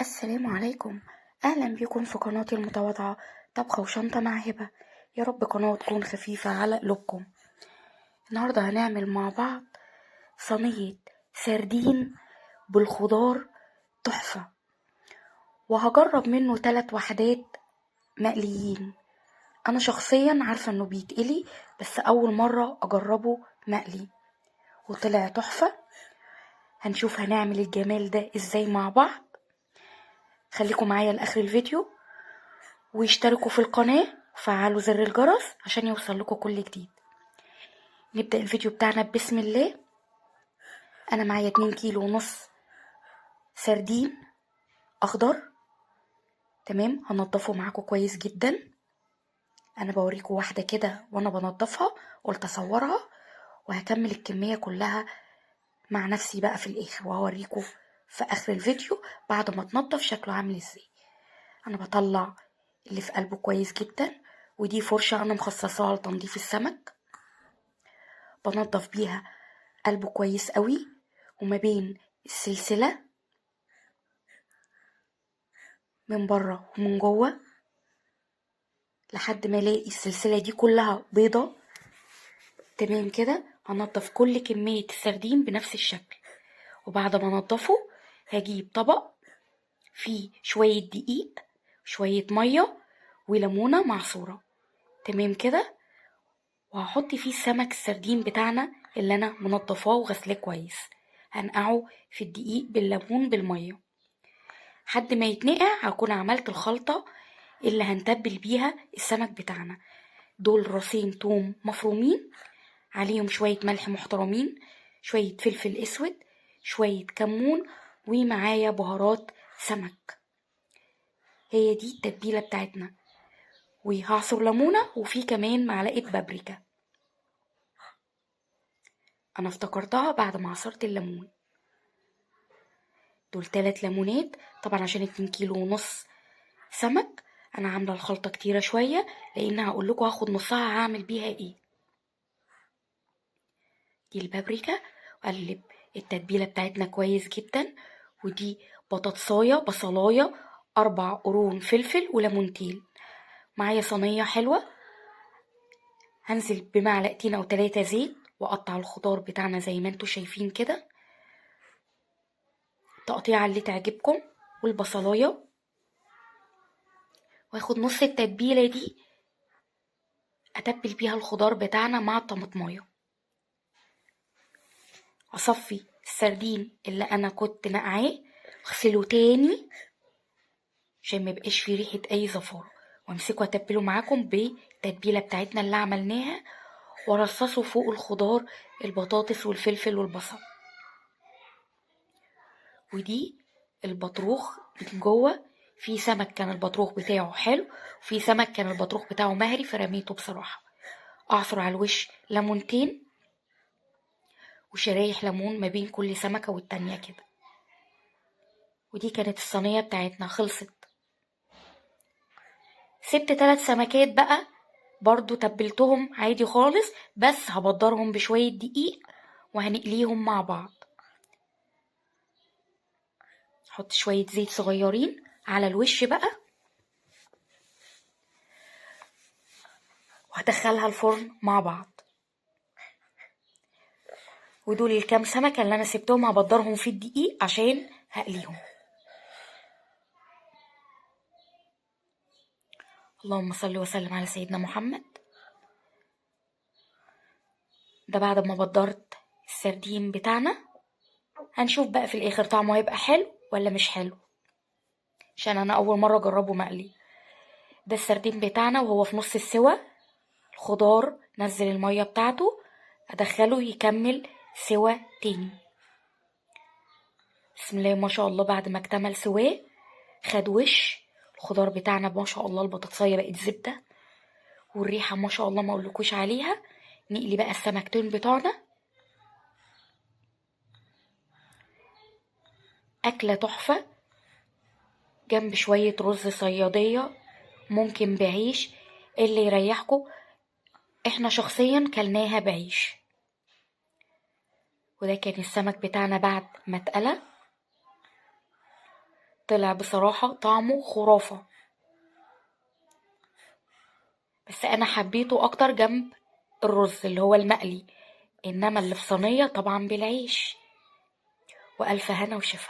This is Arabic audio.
السلام عليكم. أهلا بكم في قناتي المتواضعة طبخة وشنطة مع هبة. يا رب قناة تكون خفيفة على قلوبكم. النهاردة هنعمل مع بعض صينية سردين بالخضار تحفة، وهجرب منه 3 وحدات مقليين. أنا شخصيا عارفة إنه بيتقلي، بس أول مرة أجربه مقلي وطلع تحفة. هنشوف هنعمل الجمال ده إزاي مع بعض. خليكم معايا لآخر الفيديو واشتركوا في القناة وفعلوا زر الجرس عشان يوصل لكم كل جديد. نبدأ الفيديو بتاعنا بسم الله. أنا معايا 2 كيلو ونص سردين أخضر، تمام. هنضفه معاكم كويس جدا. أنا بوريكم واحدة كده وأنا بنضفها، قلت أصورها وهكمل الكمية كلها مع نفسي بقى في الآخر، وهوريكم في آخر الفيديو بعد ما تنضف شكله عامل ازاي. أنا بطلع اللي في قلبه كويس جدا، ودي فرشة أنا مخصصاها لتنظيف السمك، بنضف بيها قلبه كويس قوي وما بين السلسلة من بره ومن جوه لحد ما الاقي السلسلة دي كلها بيضة، تمام كده. هنضف كل كمية السردين بنفس الشكل، وبعد ما انضفه هجيب طبق فيه شوية دقيق، شوية مية وليمونة معصورة، تمام كده. وهحط فيه السمك السردين بتاعنا اللي انا منضفاه وغسلاه كويس، هنقعه في الدقيق بالليمون بالمية لحد ما يتنقع. هكون عملت الخلطة اللي هنتبل بيها السمك بتاعنا. دول راسين توم مفرومين، عليهم شوية ملح محترمين، شوية فلفل اسود، شوية كمون، ومعايا بهارات سمك. هي دي التتبيلة بتاعتنا. وهعصر ليمونة، وفي كمان معلقة بابريكا انا افتكرتها بعد ما عصرت الليمون. دول 3 ليمونات طبعا عشان 2 كيلو ونص سمك. انا عامله الخلطه كتيره شويه لان هقول لكم هاخد نصها هعمل بيها ايه. دي البابريكا، وقلب التتبيله بتاعتنا كويس جدا. ودي بطاطسايه بصلايه 4 قرون فلفل وليمونتين. معايا صينيه حلوه، هنزل بمعلقتين او 3 زيت واقطع الخضار بتاعنا زي ما انتوا شايفين كده، تقطيعه اللي تعجبكم، والبصلايه. واخد نص التتبيله دي اتبل بيها الخضار بتاعنا مع الطماطمايه. اصفي السردين اللي انا كنت نقعاه، اغسله تاني عشان ما يبقاش فيه ريحه اي زفاره، وامسكه اتبله معاكم بالتتبيله بتاعتنا اللي عملناها، وارصصه فوق الخضار البطاطس والفلفل والبصل. ودي البطروخ من جوه، في سمك كان البطروخ بتاعه حلو، وفي سمك كان البطروخ بتاعه مهري فرميته بصراحه. اعصر على الوش ليمونتين وشرايح ليمون ما بين كل سمكة والتانية كده. ودي كانت الصينية بتاعتنا خلصت. سبت 3 سمكات بقى برضو تبلتهم عادي خالص، بس هبدرهم بشوية دقيق وهنقليهم مع بعض. حط شوية زيت صغيرين على الوش بقى، وهدخلها الفرن مع بعض. ودول الكام سمكة اللي انا سبتهم هبدرهم في الدقيق عشان هقليهم. اللهم صل وسلم على سيدنا محمد. ده بعد ما بدرت السردين بتاعنا. هنشوف بقى في الاخر طعمه هيبقى حلو ولا مش حلو، عشان انا اول مره اجربه مقلي. ده السردين بتاعنا وهو في نص السوا. الخضار نزل الميه بتاعته، ادخله يكمل سوا تاني. بسم الله ما شاء الله. بعد ما اكتمل سواه خد وش الخضار بتاعنا ما شاء الله، البطاطسايه بقت زبده والريحه ما شاء الله ما اقولكوش عليها. نقلي بقى السمكتين بتوعنا. اكله تحفه جنب شويه رز صياديه، ممكن بعيش اللي يريحكم. احنا شخصيا كلناها بعيش. وده كان السمك بتاعنا بعد ما اتقلى. طلع بصراحة طعمه خرافة، بس انا حبيته اكتر جنب الرز اللي هو المقلي، انما اللي في صينية طبعا بالعيش. والف هنا وشفا.